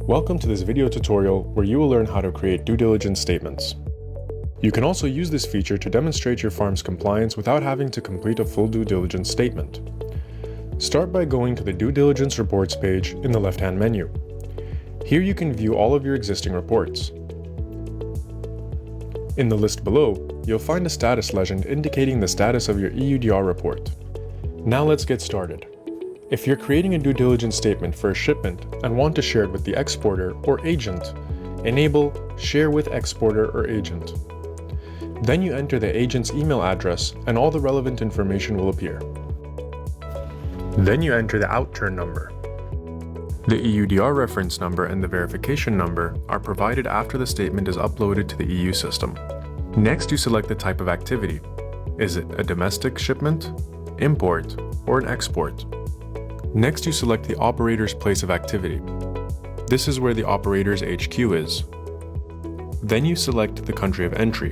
Welcome to this video tutorial where you will learn how to create due diligence statements. You can also use this feature to demonstrate your farm's compliance without having to complete a full due diligence statement. Start by going to the Due Diligence Reports page in the left-hand menu. Here you can view all of your existing reports. In the list below, you'll find a status legend indicating the status of your EUDR report. Now let's get started. If you're creating a due diligence statement for a shipment and want to share it with the exporter or agent, enable Share with Exporter or Agent. Then you enter the agent's email address and all the relevant information will appear. Then you enter the outturn number. The EUDR reference number and the verification number are provided after the statement is uploaded to the EU system. Next, you select the type of activity. Is it a domestic shipment, import, or an export? Next, you select the operator's place of activity. This is where the operator's HQ is. Then you select the country of entry,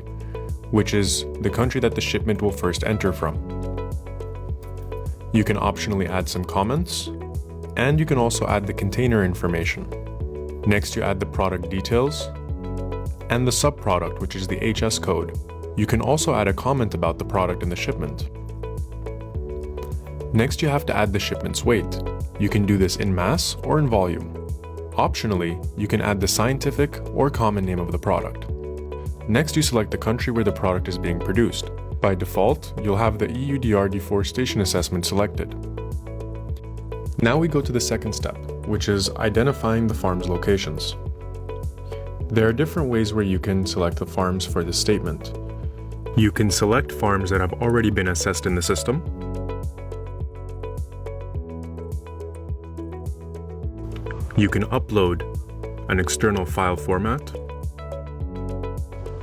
which is the country that the shipment will first enter from. You can optionally add some comments, and you can also add the container information. Next, you add the product details and the subproduct, which is the HS code. You can also add a comment about the product in the shipment. Next, you have to add the shipment's weight. You can do this in mass or in volume. Optionally, you can add the scientific or common name of the product. Next, you select the country where the product is being produced. By default, you'll have the EUDR deforestation assessment selected. Now we go to the second step, which is identifying the farm's locations. There are different ways where you can select the farms for this statement. You can select farms that have already been assessed in the system. You can upload an external file format.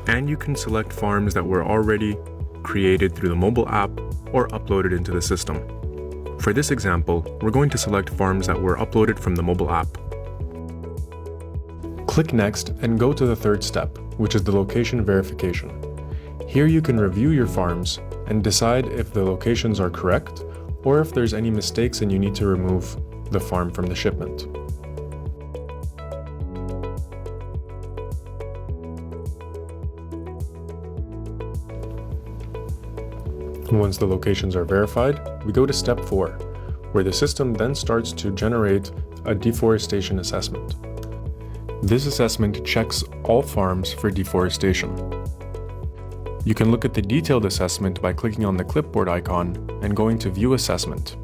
And you can select farms that were already created through the mobile app or uploaded into the system. For this example, we're going to select farms that were uploaded from the mobile app. Click Next and go to the third step, which is the location verification. Here you can review your farms and decide if the locations are correct or if there's any mistakes and you need to remove the farm from the shipment. Once the locations are verified, we go to step 4, where the system then starts to generate a deforestation assessment. This assessment checks all farms for deforestation. You can look at the detailed assessment by clicking on the clipboard icon and going to View Assessment.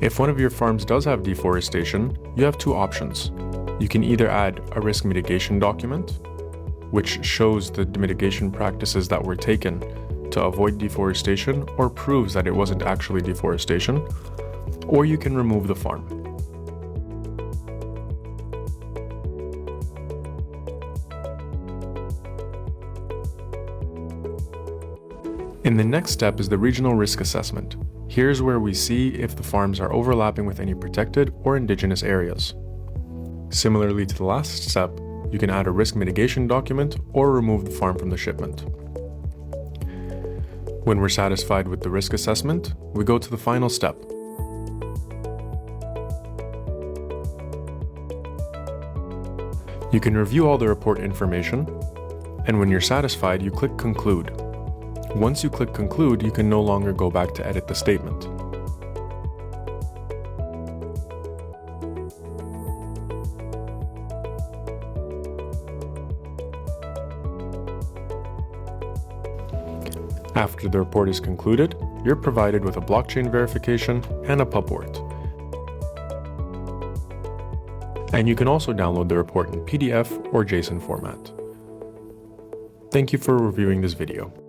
If one of your farms does have deforestation, you have two options. You can either add a risk mitigation document, which shows the mitigation practices that were taken to avoid deforestation or proves that it wasn't actually deforestation, or you can remove the farm. In the next step is the regional risk assessment. Here's where we see if the farms are overlapping with any protected or indigenous areas. Similarly to the last step, you can add a risk mitigation document or remove the farm from the shipment. When we're satisfied with the risk assessment, we go to the final step. You can review all the report information, and when you're satisfied, you click Conclude. Once you click Conclude, you can no longer go back to edit the statement. After the report is concluded, you're provided with a blockchain verification and a pupwort. And you can also download the report in PDF or JSON format. Thank you for reviewing this video.